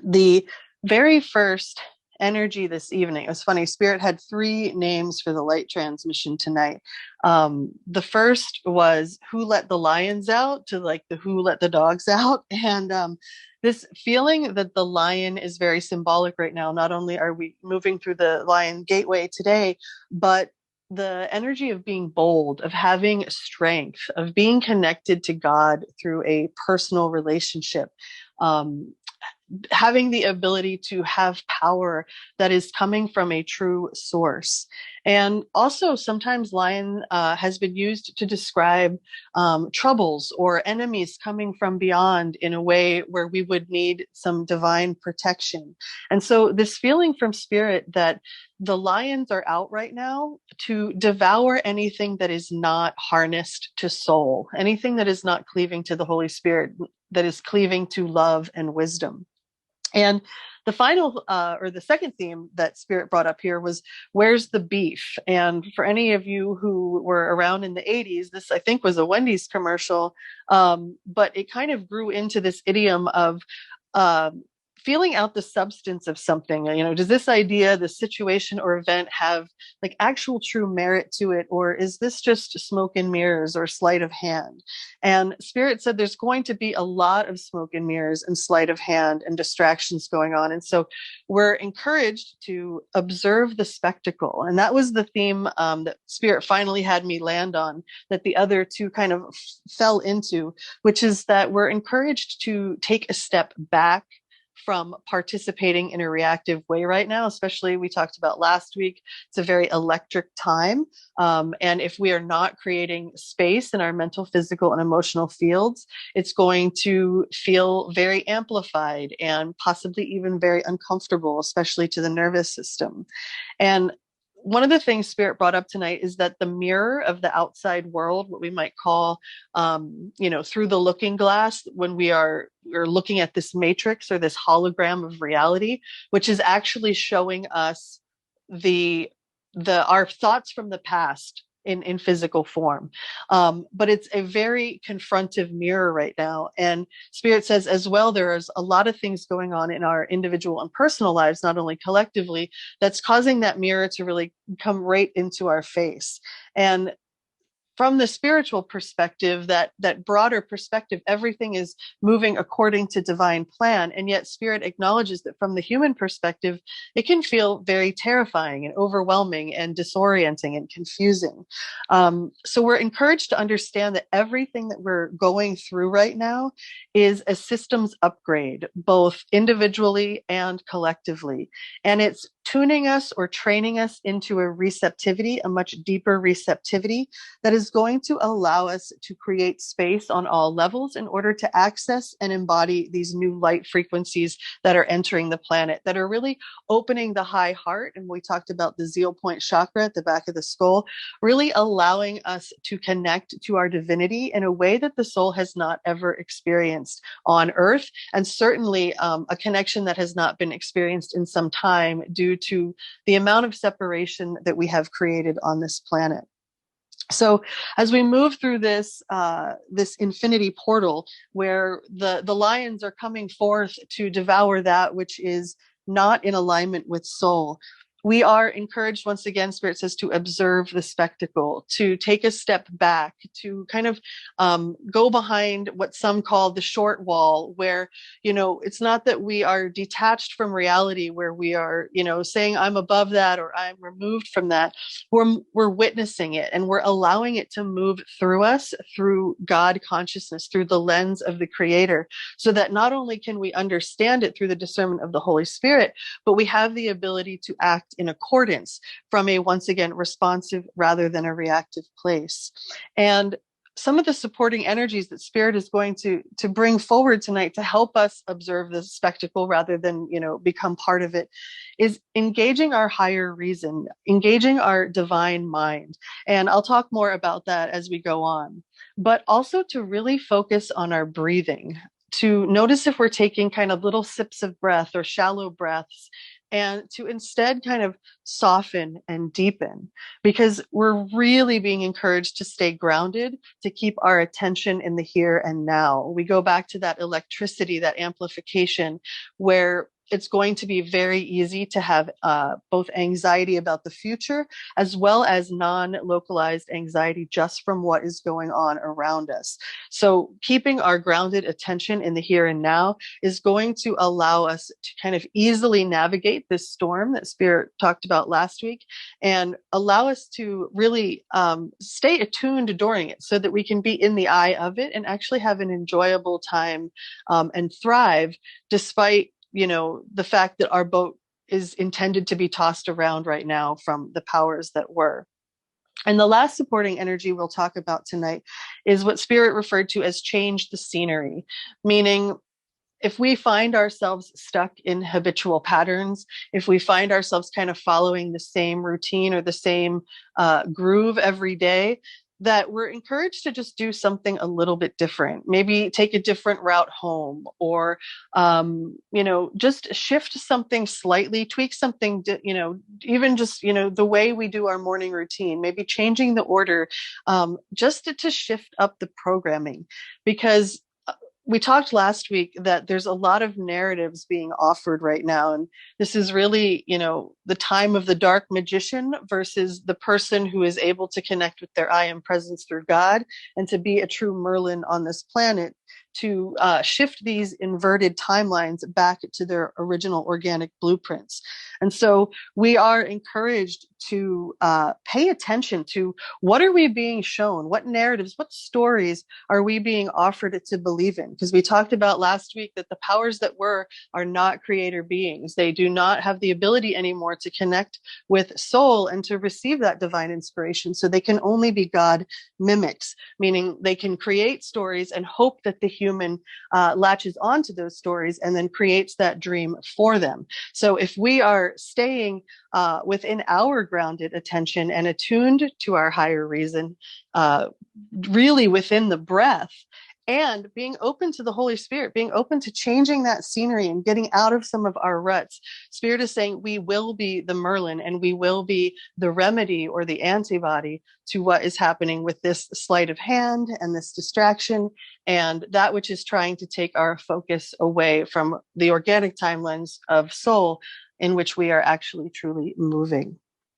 The very first energy this evening, it was funny, Spirit had three names for the light transmission tonight. The first was Who Let the Lions Out, to like the Who Let the Dogs Out. And this feeling that the lion is very symbolic right now. Not only are we moving through the lion gateway today, but the energy of being bold, of having strength, of being connected to God through a personal relationship. Um, Having the ability to have power that is coming from a true source. And also, sometimes lion has been used to describe troubles or enemies coming from beyond in a way where we would need some divine protection. And so, this feeling from Spirit that the lions are out right now to devour anything that is not harnessed to soul, anything that is not cleaving to the Holy Spirit, that is cleaving to love and wisdom. And the final, or the second theme that Spirit brought up here was, where's the beef? And for any of you who were around in the 80s, this I think was a Wendy's commercial, but it kind of grew into this idiom of uh, feeling out the substance of something. You know, does this idea, the situation or event have like actual true merit to it? Or is this just smoke and mirrors or sleight of hand? And Spirit said there's going to be a lot of smoke and mirrors and sleight of hand and distractions going on. And so we're encouraged to observe the spectacle. And that was the theme that Spirit finally had me land on, that the other two kind of fell into, which is that we're encouraged to take a step back from participating in a reactive way right now. Especially, we talked about last week, it's a very electric time. And if we are not creating space in our mental, physical, and emotional fields, it's going to feel very amplified and possibly even very uncomfortable, especially to the nervous system. And one of the things Spirit brought up tonight is that the mirror of the outside world, what we might call, through the looking glass, when we're looking at this matrix or this hologram of reality, which is actually showing us the our thoughts from the past in physical form. But it's a very confrontive mirror right now. And Spirit says as well, there's a lot of things going on in our individual and personal lives, not only collectively, that's causing that mirror to really come right into our face. And from the spiritual perspective, that broader perspective, everything is moving according to divine plan. And yet Spirit acknowledges that from the human perspective, it can feel very terrifying and overwhelming and disorienting and confusing. So we're encouraged to understand that everything that we're going through right now is a systems upgrade, both individually and collectively. And it's tuning us or training us into a receptivity, a much deeper receptivity that is going to allow us to create space on all levels in order to access and embody these new light frequencies that are entering the planet, that are really opening the high heart. And we talked about the zeal point chakra at the back of the skull, really allowing us to connect to our divinity in a way that the soul has not ever experienced on Earth, and certainly a connection that has not been experienced in some time due to the amount of separation that we have created on this planet. So as we move through this infinity portal, where the lions are coming forth to devour that which is not in alignment with soul, we are encouraged, once again, Spirit says, to observe the spectacle, to take a step back, to kind of go behind what some call the short wall, where, it's not that we are detached from reality, where we are, saying I'm above that or I'm removed from that. We're witnessing it, and we're allowing it to move through us, through God consciousness, through the lens of the Creator, so that not only can we understand it through the discernment of the Holy Spirit, but we have the ability to act in accordance from a, once again, responsive rather than a reactive place. And some of the supporting energies that Spirit is going to bring forward tonight to help us observe this spectacle rather than, become part of it, is engaging our higher reason, engaging our divine mind. And I'll talk more about that as we go on, but also to really focus on our breathing, to notice if we're taking kind of little sips of breath or shallow breaths, and to instead kind of soften and deepen, because we're really being encouraged to stay grounded, to keep our attention in the here and now. We go back to that electricity, that amplification, where it's going to be very easy to have both anxiety about the future as well as non-localized anxiety just from what is going on around us. So keeping our grounded attention in the here and now is going to allow us to kind of easily navigate this storm that Spirit talked about last week, and allow us to really stay attuned during it so that we can be in the eye of it and actually have an enjoyable time and thrive despite, the fact that our boat is intended to be tossed around right now from the powers that were. And the last supporting energy we'll talk about tonight is what Spirit referred to as change the scenery, meaning if we find ourselves stuck in habitual patterns, if we find ourselves kind of following the same routine or the same groove every day, that we're encouraged to just do something a little bit different. Maybe take a different route home, or, just shift something slightly, tweak something, even just, the way we do our morning routine, maybe changing the order, just to shift up the programming. Because we talked last week that there's a lot of narratives being offered right now. And this is really, the time of the dark magician versus the person who is able to connect with their I am presence through God and to be a true Merlin on this planet, to shift these inverted timelines back to their original organic blueprints. And so we are encouraged to pay attention to what are we being shown, what narratives, what stories are we being offered to believe in? Because we talked about last week that the powers that were are not creator beings. They do not have the ability anymore to connect with soul and to receive that divine inspiration. So they can only be God mimics, meaning they can create stories and hope that the human latches onto those stories and then creates that dream for them. So if we are staying within our grounded attention and attuned to our higher reason, really within the breath, and being open to the Holy Spirit, being open to changing that scenery and getting out of some of our ruts, Spirit is saying we will be the Merlin and we will be the remedy or the antibody to what is happening with this sleight of hand and this distraction and that which is trying to take our focus away from the organic timelines of soul in which we are actually truly moving.